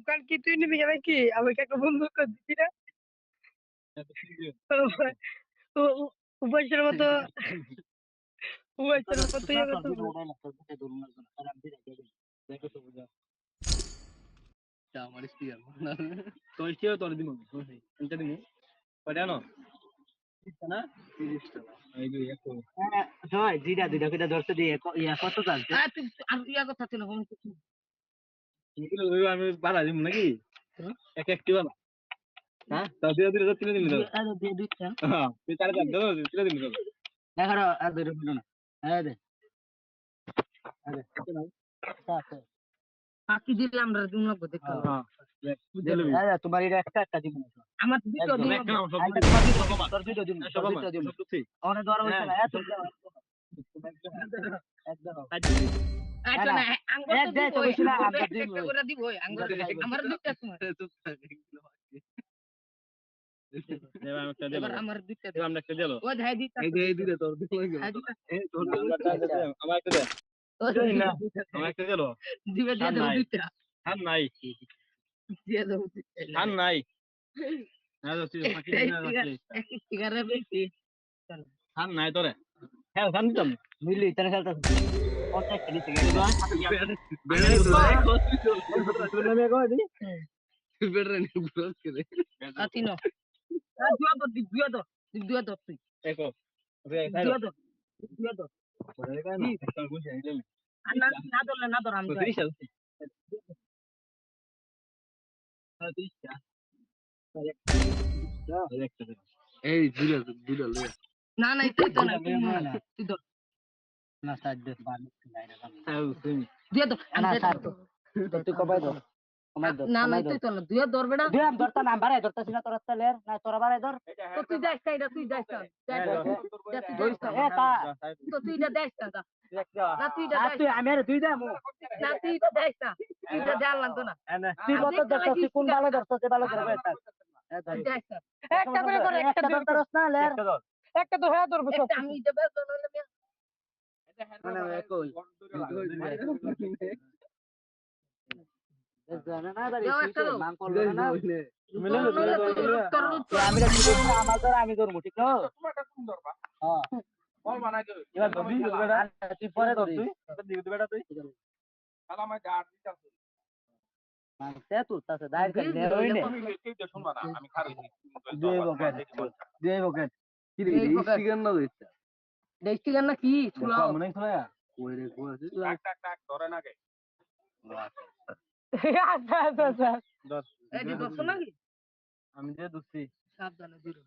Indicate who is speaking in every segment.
Speaker 1: কাল কি তুই নিবি নাকি আমাকে একটা বন্ধু করে দিবি না উপরের মতো উপরের মতো ইয়ে করতে
Speaker 2: আমার স্পিকার তোর স্পিকার তোর দিমু এটা দিমু কয়টা আনো না 30 টাকা এই যে একো
Speaker 3: জয় দুইটা করে ধরতে দিয়ে ইয়া কত চলছে
Speaker 1: আর ইয়া কথা ছিল কোন কিছু
Speaker 2: আমি বাড়া দিমু নাকি এক একটি বাড়া হ্যাঁ তাও দিয়ে তিন দিন দাও
Speaker 1: আর দিয়ে দিচ্ছা
Speaker 2: হ্যাঁ তুই তার কাট দাও তিন দিন দাও
Speaker 3: এগারো আর দুই মিনিট না হ্যাঁ দে
Speaker 1: বাকি দিলে আমরা দিন লাগবে দেখতে
Speaker 3: হ্যাঁ তোমার এটা একটা দিব
Speaker 1: আমার দুটো দিন
Speaker 3: তোর দুটো দিন অনেক দর হইছে না এত একদম
Speaker 1: আচ্ছা না আঙ্গুর তো দিব না আমরা দিব করে দিব আঙ্গুর আমার দুটো সময় এবার আমার দুটো
Speaker 2: আমরা একটা দিলো
Speaker 1: ও ধাই দিতা
Speaker 2: এই দিতে তোর দিতে এই তোর আমার একটা দে না আমার একটা দিলো
Speaker 1: দিবে দিয়ে দাও দুটো
Speaker 2: হান নাই
Speaker 1: দিয়ে দাও
Speaker 2: হান নাই না তো তুই ফাঁকি না
Speaker 1: এক সিগারে বেশি
Speaker 2: হান নাই তোরে হ্যাঁ হান দিতাম
Speaker 3: মিলি তার খেলতে কত খেলি থেকে
Speaker 2: বেড়ে নি ব্রস করে
Speaker 1: আতিনো আর দুয়া তো তুই
Speaker 2: দেখো
Speaker 1: দুয়া তো
Speaker 2: পরে গায় না একটা বুঝে আইলে
Speaker 1: না ধর আমি
Speaker 2: এই দুলা লয়ে
Speaker 1: না না তুই তো না তুই তো
Speaker 3: না সাইড দে বানি
Speaker 2: আউ তুমি
Speaker 1: দিয়ে তো
Speaker 3: না সাইড তুই কবাই দাও
Speaker 1: না না তুই তো না দুয়া ধর বেটা
Speaker 3: দুই আম ধরতা না বাড়াই ধরতাছিস না তোর তেলের না তোরা বাড়াই ধর
Speaker 1: তো তুই যাস না তুই যাস না
Speaker 3: এ তা
Speaker 1: তো তুই যা যাস না না তুই যা
Speaker 3: তুই আমি আর দুই দাম
Speaker 1: না তুই তো যাস না তুই যা জাল লাগতো না
Speaker 3: তুই কত ধরতাছিস কোন ভালো ধরতাছিস ভালো ধরবে
Speaker 1: একটা করে করে
Speaker 3: একটা ধরতারস না লের
Speaker 1: একটা তো হ্যাঁ ধরবো সব আমি যাবে
Speaker 3: মানে কই জানা না বাড়ি মান করলো না আমি ধরবো ঠিক না হ্যাঁ বল বানাই দে এবার ধরবি বেটা তুই পরে ধরবি তুই বেটা তুই শালা আমি 8 দিতে আছে মানতে তুই তাতে দাইর করে নেই তুই শুনবা না আমি খারি দুই বকেট কি রে স্টিকার না দিছে
Speaker 1: স্টিকার না কি ছুলা
Speaker 3: মনে ছুলা কই রে কই
Speaker 2: টাক ধরে না কে
Speaker 1: আচ্ছা এই যে দছ নাকি
Speaker 2: আমি যে দুসি
Speaker 1: সাবধানে দিও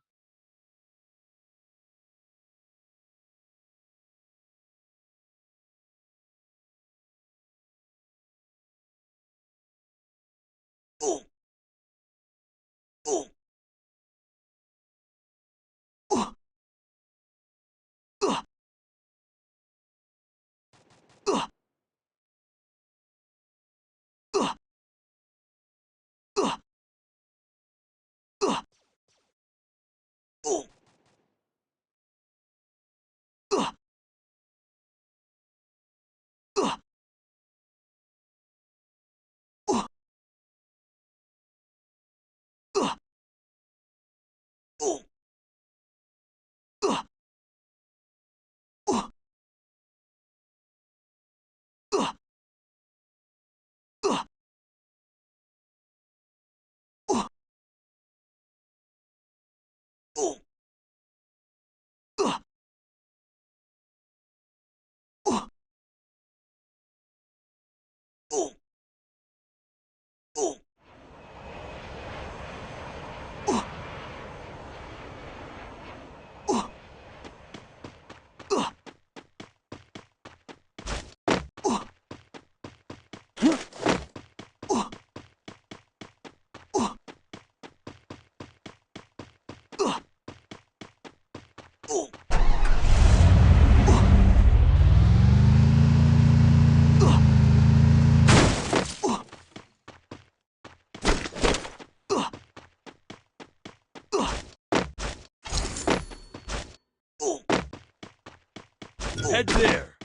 Speaker 4: Head there.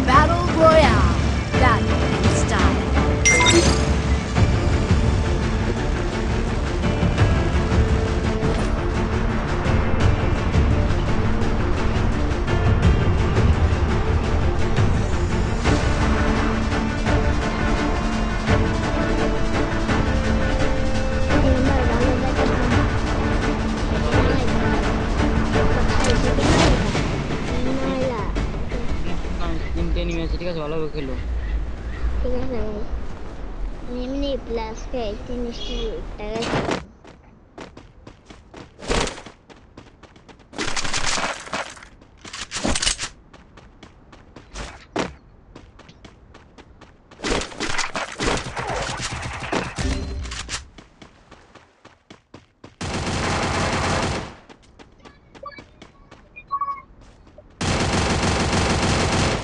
Speaker 5: Battle Royale. Value style.
Speaker 3: তিনটে নিয়ে আছে, ঠিক আছে, ভালোভাবে খেলো।
Speaker 6: ঠিক আছে ভাই, এমনি প্লাস খাই 30 টাকা।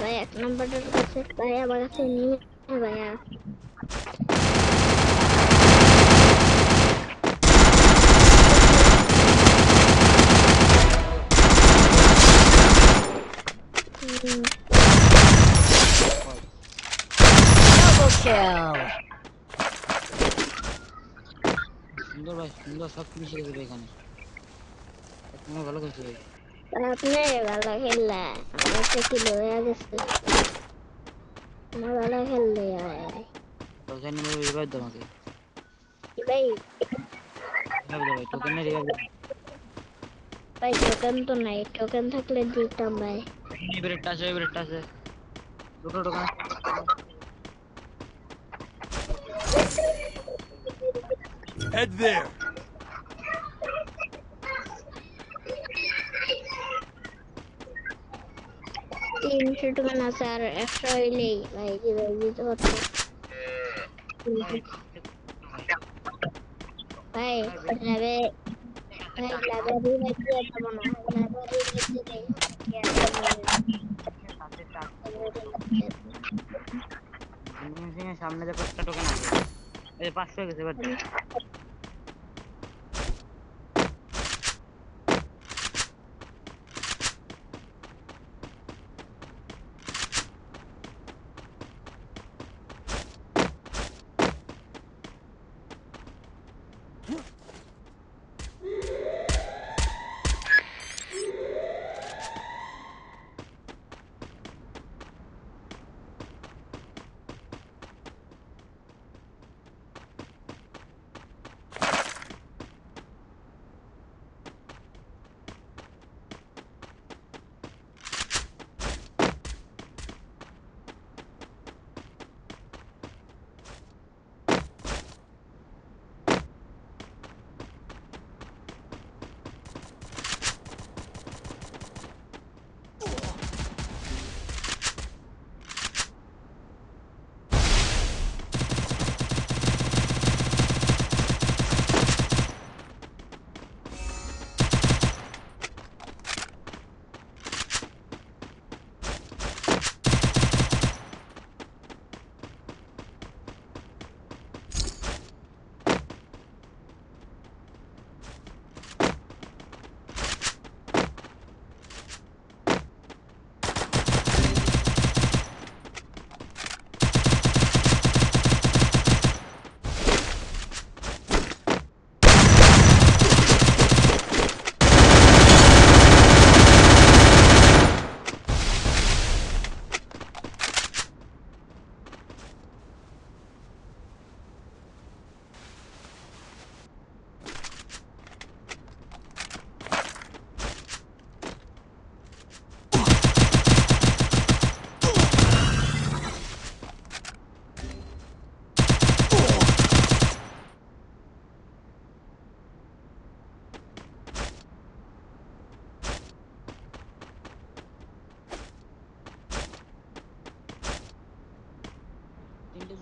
Speaker 6: ভাই 1 নম্বরটার কাছে ভাই আমার কাছে নিয়ে ভাইয়া।
Speaker 5: Double kill.
Speaker 3: সুন্দর ভাই, সুন্দর, সব কিছু শিখে দেবে এখানে। তুমি ভালো করছো ভাই।
Speaker 6: আপনি ভালো খেললা, আমার কাছে কিলো হয়ে গেছে। আমার ভালো খেললে ভাই।
Speaker 3: টোকেন নিয়ে রিভাইভ দাও আমাকে।
Speaker 6: ভাই
Speaker 3: রিভাইভ দাও ভাই, টোকেন নিয়ে রিভাইভ দাও।
Speaker 6: ভাই টোকেন তো নাই, টোকেন থাকলে দিতাম ভাই।
Speaker 3: এবারেরটা আছে, এবারেরটা আছে। দুটো টোকেন আছে।
Speaker 4: Head there.
Speaker 6: তিনশো টোকেন আছে, আর 100 হইলেই ভাই রিভাইভ দিতে পারতাম। ভাই ল্যাবে, ভাই ল্যাবে রিভাইভ দিয়ে দেবো না, ল্যাবে রিভাইভ দিলেই
Speaker 3: সামনে দেখো একটা টোকেন আছে, এই 500 হয়ে গেছে এবার।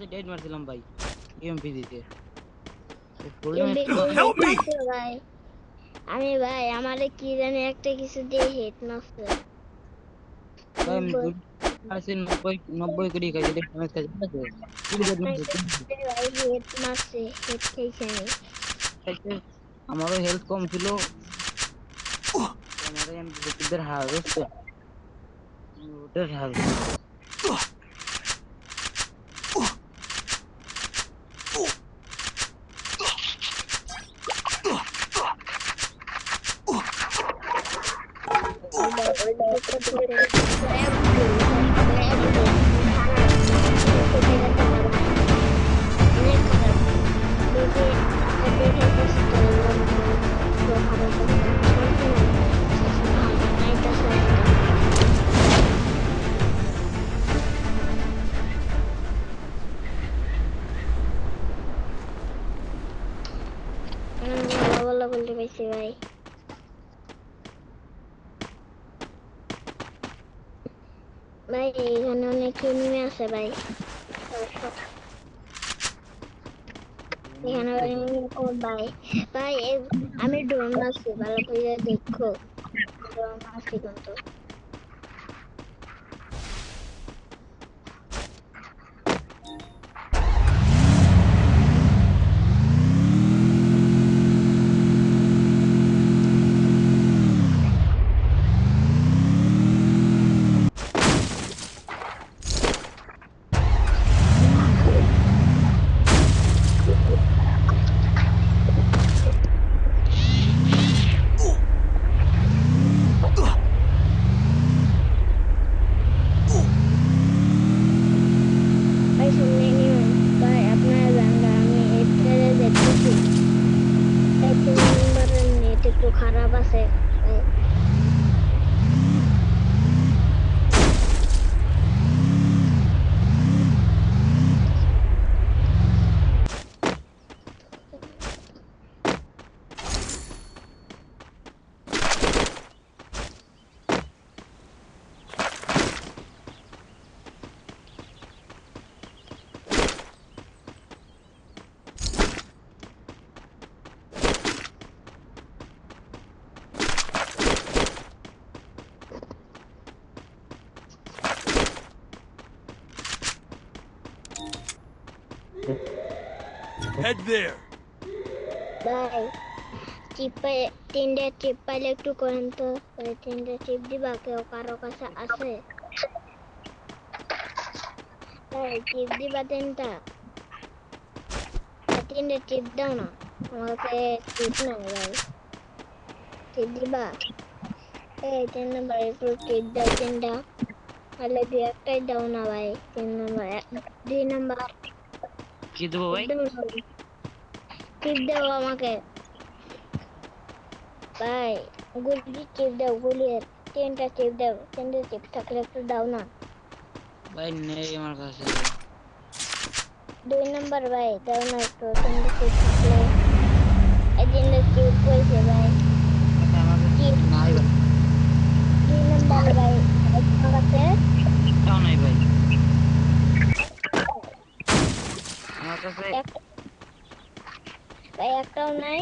Speaker 7: কাছে ডেড মারছিলাম ভাই ইএমপি দিতে ফুল
Speaker 6: এমবি
Speaker 4: Help me!
Speaker 6: ভাই আমি ভাই আমারে কি জানি একটা কিছু দিয়ে হিট মারছে
Speaker 7: ভাই আমি আছে 90 কোটি খাইছে ড্যামেজ খাইছে ঠিক আছে পুরো ডেড মারছে
Speaker 6: ভাই হিট মারছে হিট খেয়েছি আমি
Speaker 7: আমারও হেলথ কম ছিল আমার এমপি রুটিদের হার বুঝছো রুটের হার
Speaker 6: ভালো ভালো বলতে পাইছি ভাই ভাই এখানে অনেক এনিমি আছে ভাই এখানে ভাই ভাই আমি ড্রোন মারছি ভালো করে দেখো ড্রোন মারছি কিন্তু ভাই শুনে নিও ভাই আপনার জানলা আমি এটা দেখতেছি এই 3 নম্বরের নেট একটু খারাপ আছে ভাই
Speaker 4: Head there.
Speaker 6: ভাই চিপে 3টা চিপ পাইলে একটু করেন তো ভাই 3টা চিপ দিবা কেউ কারো কাছে আছে ভাই চিপ দিবা 3টা 3টা চিপ দাও না আমাকে চিপ নাই ভাই চিপ দিবা এই 3 নম্বর একটু চিপ দাও 3টা তাহলে 2-1টাই দাও না ভাই 3 নম্বর 2 নম্বর
Speaker 7: কি দেবো ভাই
Speaker 6: চিপ দাও আমাকে ভাই গুলি চিপ দাও গুলির 3টা চিপ দাও 3টা চিপ থাকলে একটু দাও না
Speaker 7: ভাই নেই আমার কাছে
Speaker 6: 2 নম্বর ভাই দাও না একটু 3টা চিপ থাকলে এই 3টা চিপ কইছে ভাই
Speaker 7: আমার কাছে নাই ভাই
Speaker 6: 2 নম্বর ভাই আমার কাছে
Speaker 7: তাও নাই ভাই আমার কাছে
Speaker 6: ভাই একটাও নাই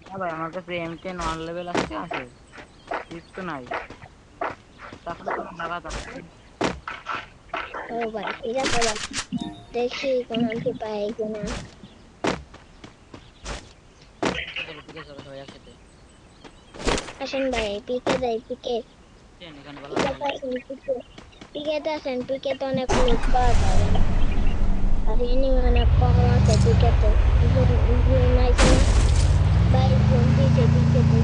Speaker 7: না ভাই আমার কাছে M10 1 লেভেল আছে কিছু নাই তাহলে তো লাগা থাকবে
Speaker 6: ও ভাই ঠিক আছে ভাই দেখি কোন কি পাই কিনা
Speaker 7: ঠিক আছে সবাই একসাথে
Speaker 6: আসেন ভাই পিকে যাই পিকে
Speaker 7: এখানে ভালো
Speaker 6: পিকেতে আসেন পিকেতে অনেক লোক পাওয়া যায় আর এনিমি অনেক কম আছে পিকেতে নাইছে না ভাই ফোন দিয়েছে পিকেতে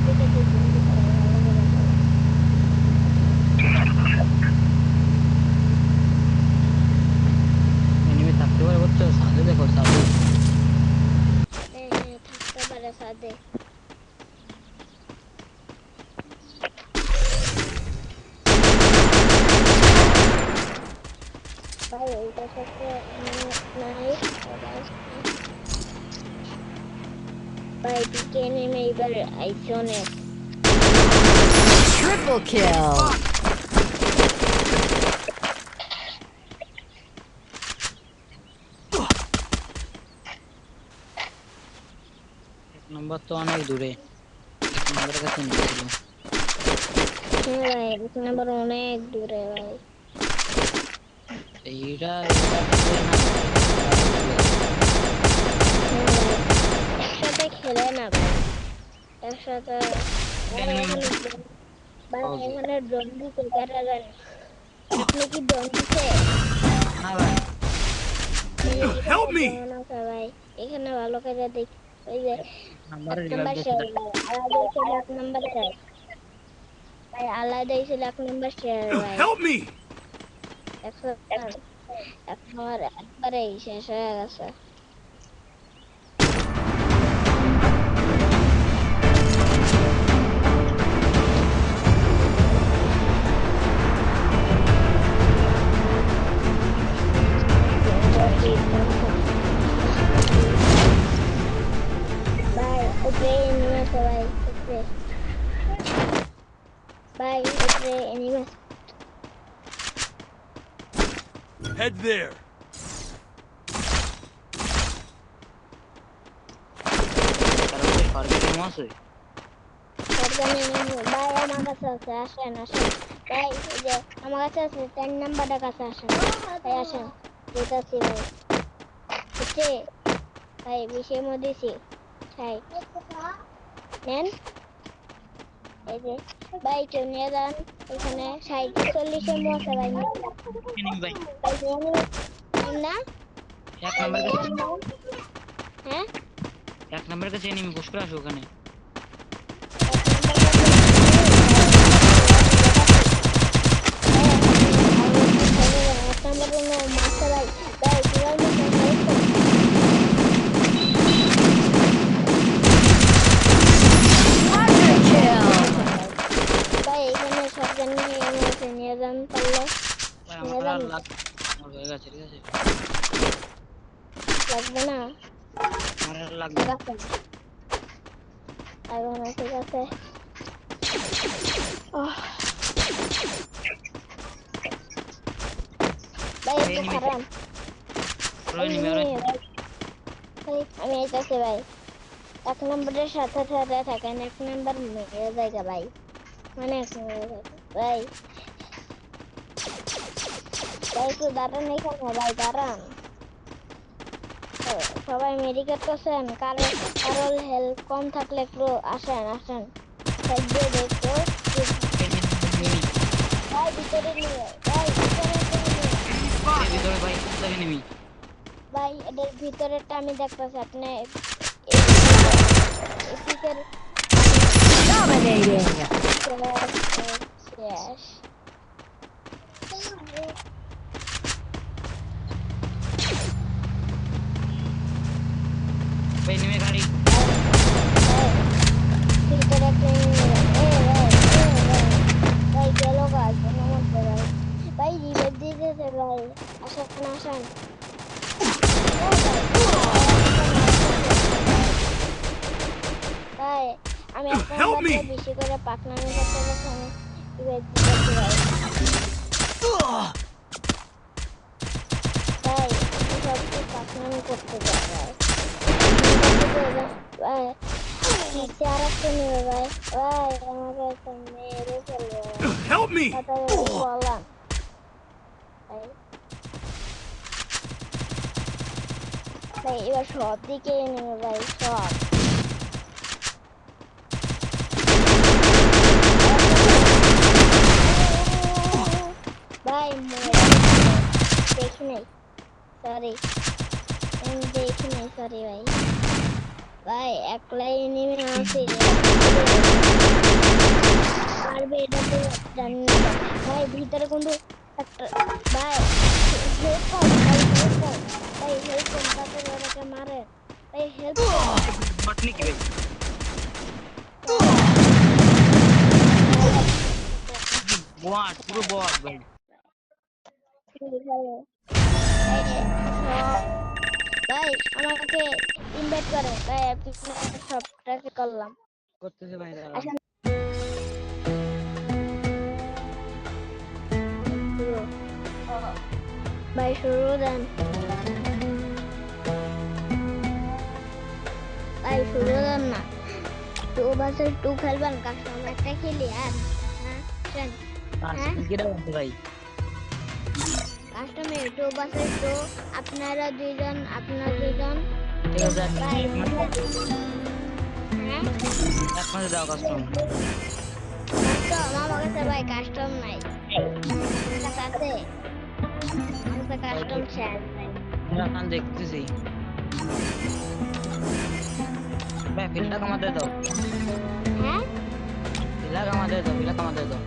Speaker 6: পিকেতে
Speaker 7: এনিমি থাকতে পারে বুঝছো সাথে দেখো সাথে
Speaker 6: হ্যাঁ থাকতে পারে সাথে ভাই এইটা সাথে নাই ভাই পিকে নেমে এবার আইছে অনেক
Speaker 5: Triple kill.
Speaker 7: নাম্বার তো অনেক দূরে, নাম্বারের কাছে নিয়েছিল।
Speaker 6: হ্যাঁ ভাই, এক নাম্বার অনেক দূরে ভাই।
Speaker 7: এইটা এটা খেলে না,
Speaker 6: হ্যাঁ ভাই, একসাথে খেলে না ভাই, একসাথে। ভাই এখানে ভাই এখানে ড্রোন দিতে কারা জানে? আপনি কি ড্রোন দিতে?
Speaker 7: না ভাই
Speaker 6: এই যে এখানে
Speaker 4: Help me!
Speaker 6: ড্রোন আছে ভাই, এখানে ভালো করে দেখ। ওই যে
Speaker 7: নাম্বারে
Speaker 6: 1
Speaker 7: রিভাইভ
Speaker 6: নাম্বার
Speaker 7: দিয়েছে।
Speaker 6: শেয়ার ভাই, আলাদা ছিল 1 নাম্বার শেয়ার ভাই, আলাদাই ছিল 1 নাম্বার শেয়ার ভাই।
Speaker 4: Help me!
Speaker 6: 100 এখন আমার একবারেই শেষ হয়ে গেছে। ভাই উপরে এনিমি আছে ভাই, উপরে ভাই, উপরে এনিমি আছে।
Speaker 4: Head there.
Speaker 7: তার উপরে সরকারি আছে।
Speaker 6: সরকারি এনিমি ভাই আমার কাছে আছে, আসেন আসেন ভাই, এই যে আমার কাছে আছে, 10 নাম্বারের কাছে আসেন ভাই, আসেন দিতেছি ভাই, বুঝছি ভাই, 20-এর মধ্যে দিছি 60 নেন। এই যে ভাই কেউ নিয়ে যান, এখানে 60-40-এর মো আছে ভাই, নিয়ে যান।
Speaker 7: এনিমি ভাই,
Speaker 6: ভাই নিয়ে নিন না
Speaker 7: এক
Speaker 6: ভাই,
Speaker 7: নাম্বার
Speaker 6: নিয়ে
Speaker 7: কাছে,
Speaker 6: যান না। হ্যাঁ,
Speaker 7: এক নাম্বার কাছে এনিমি পুশ করে আসো ওখানে।
Speaker 6: 1 নাম্বার কাছে এক নাম্বার কোনো মারছে ভাই, ভাই তোমার মতো হেল্প করো।
Speaker 5: Quadra kill.
Speaker 6: ভাই এখানে সরকার নিয়ে এসে নিয়ে যান পারলে,
Speaker 7: ভাই
Speaker 6: নিয়ে
Speaker 7: আমার
Speaker 6: যান।
Speaker 7: আর লাগ আমার হয়ে গেছে, ঠিক আছে
Speaker 6: লাগবে না,
Speaker 7: আমার আর লাগবে
Speaker 6: ঠিক
Speaker 7: না।
Speaker 6: আছে লাগবে না, ঠিক আছে। আহ, ভাই একটু
Speaker 7: এনিমি
Speaker 6: খারাপ ভাই,
Speaker 7: এনিমি আর
Speaker 6: এমনি ভাই, আমি আইতাছি ভাই, 1 নম্বরের সাথে সাথে থাকেন, 1 নাম্বার মেরে জায়গা ভাই, মানে 1 মেরে জায়গা ভাই, ভাই একটু দাঁড়ান এখানে ভাই, দাঁড়ান। সবাই মেডিকেট করছেন, কারোর হেল্প কম থাকলে একটু আসেন আসেন, হেল্প দিয়ে দেয় একটু।
Speaker 7: এনিমি
Speaker 6: ভাই ভিতরে নিয়ে, ভাই ভিতরে নিয়ে,
Speaker 7: এর ভিতরে ভাই কোথায় এনিমি?
Speaker 6: ভাই এদের ভিতরেরটা আমি দেখতেছি, আপনি এপিকের
Speaker 5: Dominating.
Speaker 6: শেষ।
Speaker 7: ভাই এনিমি গাড়ি,
Speaker 6: ভিতরে একটা ভাই গেল গাছ মধ্যে ভাই, ভাই রিভাইভ দিতেছে ভাই, আসেন আসেন। ভাই আমি 1
Speaker 4: Help
Speaker 6: নাম্বার
Speaker 4: me!
Speaker 6: দিয়ে বেশি করে পাকনামি করতে গেছি, আমি রিভাইভ দিতেছি ভাই। ভাই আমি সবচেয়ে পাকনামি করতে যাই ভাই, ভাই নিচে আর একটা নেবে ভাই, ভাই আমাকে একটা মেরে ফেলবে ভাই,
Speaker 4: Help me!
Speaker 6: তাড়াতাড়ি বললাম ভাই। ভাই এবার সব দিকে নেবে ভাই, সব ভাই দেখি নাই, সরি আমি দেখি নাই, সরি ভাই। ভাই একলাই নেমে আসি পারবে, এটা তো জানি না ভাই। ভাই ভিতরে কিন্তু একটা ভাই হেল্প কম, ভাই হেল্প কম, ভাই হেল্প কম, তাড়াতাড়ি ওটাকে মারেন ভাই, হেল্প কম।
Speaker 7: বট নাকি ভাই? বট, পুরো বট ভাই।
Speaker 6: ভাই আমাকে ইনভাইট করে ভাই, আপনার সবটাকে করলাম।
Speaker 7: করতেছে ভাই দাঁড়ান।
Speaker 6: আসেন ভাই, শুরু দেন ভাই শুরু করলাম না 2 খেলবেন কাস্টমার একটা খেলি আর হ্যাঁ
Speaker 7: কিরা বলতে ভাই
Speaker 6: কাস্টমার 2 আপনারা দুইজন
Speaker 7: ঠিক আছে
Speaker 6: ভাই হ্যাঁ
Speaker 7: এক মাসে দাও কাস্টম
Speaker 6: কাস্টম আমার কাছে ভাই কাস্টম নাই আমার কাছে আছে আমার কাছে কাস্টম শেয়ার নাই
Speaker 7: এখন দেখতেছি ভাই ফিল্ডটা কামাতে দাও
Speaker 6: হ্যাঁ
Speaker 7: ফিল্ডটা কামাতে দাও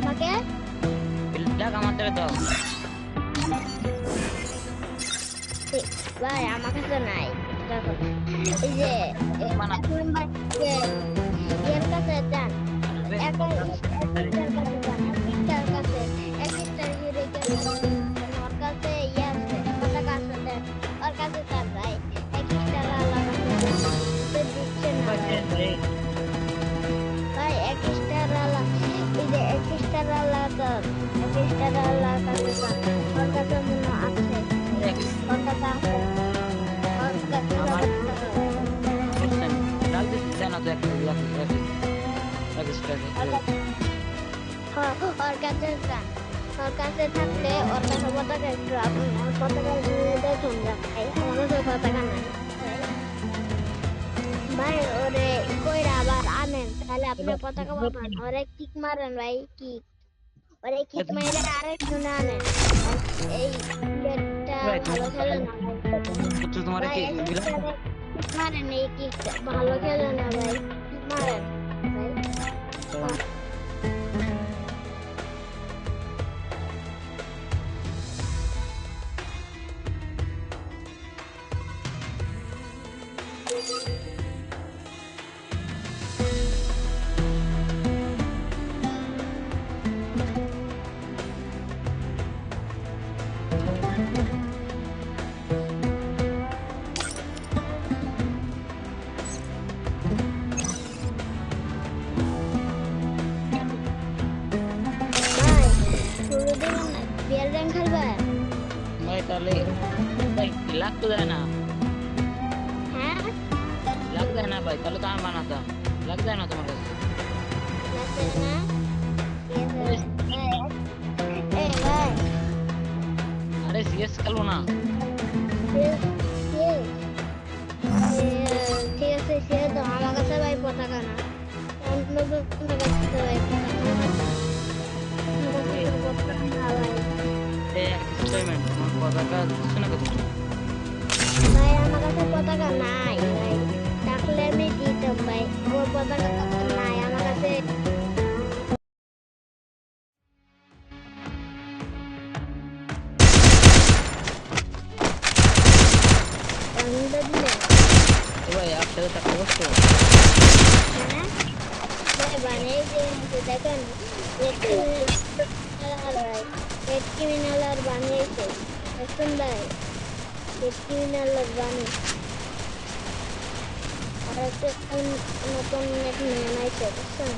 Speaker 6: আমাকে
Speaker 7: ফিল্ডটা কামাতে দাও
Speaker 6: ভাই আমার কাছে নাই দেখো এই যে
Speaker 7: বানা।
Speaker 6: এখন ভাই যে এর কাছে যান একটা একটা হিরোকে ওর কাছে ইয়ে আছে কত কাছে দেন ওর কাছে তার ভাই একটা আলাদা দিচ্ছে না ভাই একটা আলাদা এই যে একটা আলাদা কাছে যান ওর কাছে মনে আছে ওর কাছে আছে ওর কাছে
Speaker 7: ডাল দিতে জানা তো একটা
Speaker 6: ওর কাছে যান ওর কাছে থাকলে ওর কাছে পতাকা একটু আপনার পতাকা নিয়ে দেখুন ভাই আমার কাছে পতাকা নাই ভাই ওরে কইরা আবার আনেন তাহলে আপনি পতাকা পাবেন ওরে কিক মারেন ভাই কিক ওরে কিক মাইরে আরেকজন আনেন এই প্লেটটা ভালো খেলে না
Speaker 7: তোমার
Speaker 6: ভাই
Speaker 7: কি
Speaker 6: কিক মারেন এই কিকটা ভালো খেলে না ভাই কিক মারেন ভাই ভাই শুরু দিন বিয়ার র্যাঙ্ক খেলবেন
Speaker 7: ভাই তাহলে ভাই লাখ তো দেয় না
Speaker 6: হ্যাঁ
Speaker 7: লাখ দেয় না ভাই তাহলে তো আমি বানাতাম লাখ দেয় না তোমার কাছে
Speaker 6: লাগবে না এই ভাই
Speaker 7: আরে সিএস খেলবো না
Speaker 6: ঠিক আছে সে তো আমার কাছে ভাই পতাকা না অন্য কাছে ভাই পতাকা না ভাই
Speaker 7: এক্সপেরিমেন্ট আমার পতাকা দিচ্ছে না কিছু
Speaker 6: ভাই আমার কাছে পতাকা নাই ভাই থাকলে আমি দিতাম ভাই আমার পতাকা নাই আমার কাছে বন্ধ দিলে
Speaker 7: ভাই একসাথে থাকতে বসতো
Speaker 6: হ্যাঁ ভাই বানিয়ে দিয়েছে দেখেন রেড ক্রিমিনাল আর বানিয়েছে দেখুন ভাই রেড ক্রিমিনাল আর বানিয়ে আর একটা নতুন নেট নিয়ে নাইছে বুঝছেন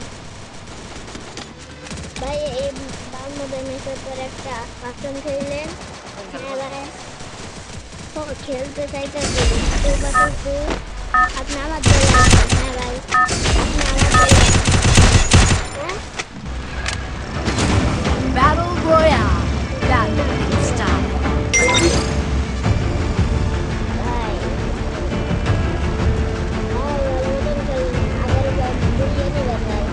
Speaker 6: ভাই এই তার মধ্যে মেসের পর একটা কাস্টম খেললেন হ্যাঁ ভাই তো খেলতে চাইতেছি আপনি আমার দলে আছেন হ্যাঁ ভাই আপনি আমার দলে হ্যাঁ
Speaker 5: Battle Royale. Batman style.
Speaker 6: ভাই নতুন খেললেন আবার বুঝিয়ে দেবেন ভাই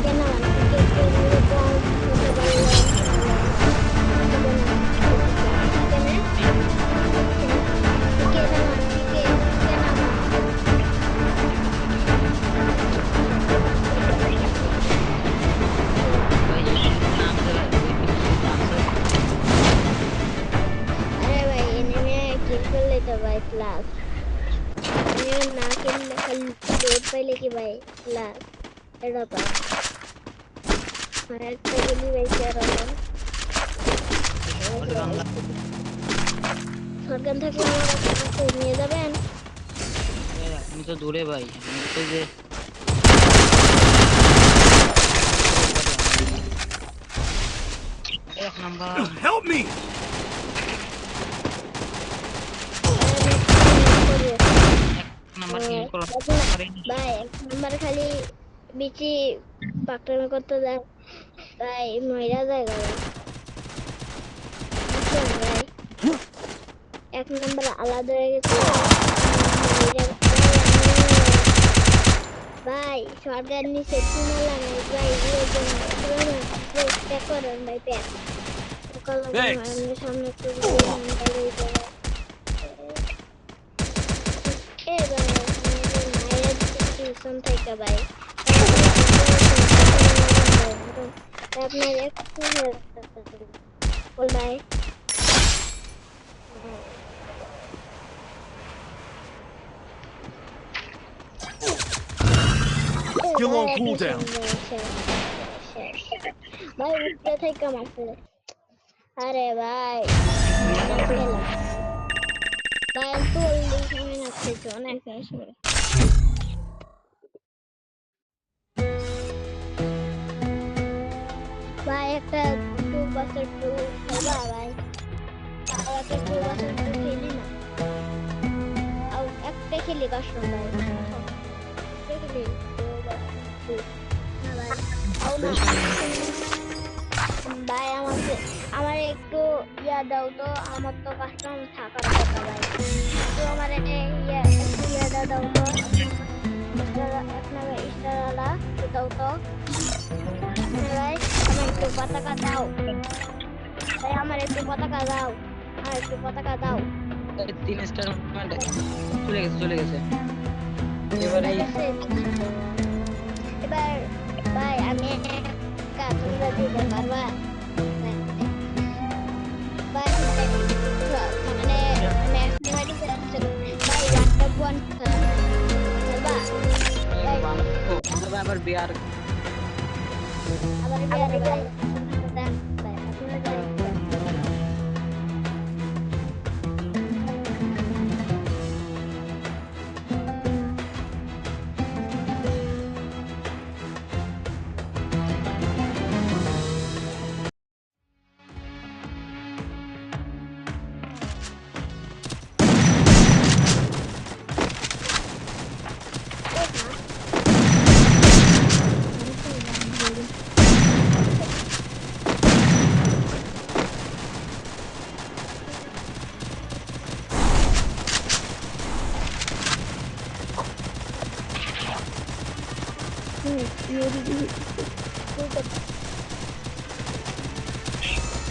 Speaker 6: কেন ক্রিকেট কম হতে পারলেন
Speaker 7: ভাই নাম দে
Speaker 6: আরে ভাই এনিমে কিল করলে তো ভাই প্লাস এনিমে না কিনলে খালি ডেট পাইলে কি ভাই প্লাস এটা তো আর একটা গুলি ভাই শেয়ার হলো সরকার থাকলে আমার কাছে নিয়ে যাবেন
Speaker 7: আমি তো দূরে ভাই আমি তো যে এক নাম্বার
Speaker 4: Help me!
Speaker 7: নাম্বার কি
Speaker 6: ভাই এক নাম্বার খালি বিচি পাকড়ামি করতে যায় ভাই মহিলা যায় ভাই বুঝছেন ভাই এক নাম্বার আলাদা হয়ে গেছে ভাই শর্টগান নিচে তুলে ভাই এর জন্য চেক করেন ভাই প্যাক
Speaker 4: Thanks.
Speaker 6: সামনে একটু এ ভাই মায়ের টিউশন থেকে ভাই আপনার একটু বল ভাই
Speaker 4: Skill on cooldown.
Speaker 6: ভাই উপরে থেকে মারছে আরে ভাই ভাই তোল দিকে নাচছে তো অনেক আসবে ভাই একটা 2 খেলবা ভাই আর একটা 2 খেলি না আর একটা খেলি কষ্ট ভাই একটা খেলি না ভাই আও না ভাই আমার একটু ইয়া দাও তো আমার তো কাস্টম থাকার কথা ভাই তো আমার ইয়া দাও তো আপনার ইস্টারওয়ালা দাও তো ভাই আমার একটু পতাকা দাও ভাই আমার একটু পতাকা দাও আর একটু পতাকা দাও
Speaker 7: 3 স্টার চলে গেছে এবারে
Speaker 6: এবার ভাই আমি তোমরা দিতে পারবা ভাই মানে ম্যাক্সিমাইজ করতে ভাই ল্যাপটপ ওয়ান খেলবা ভাই
Speaker 7: আবার বিয়ার
Speaker 6: আবার ভাই দেন ভাই আপনারা যাই Yuri.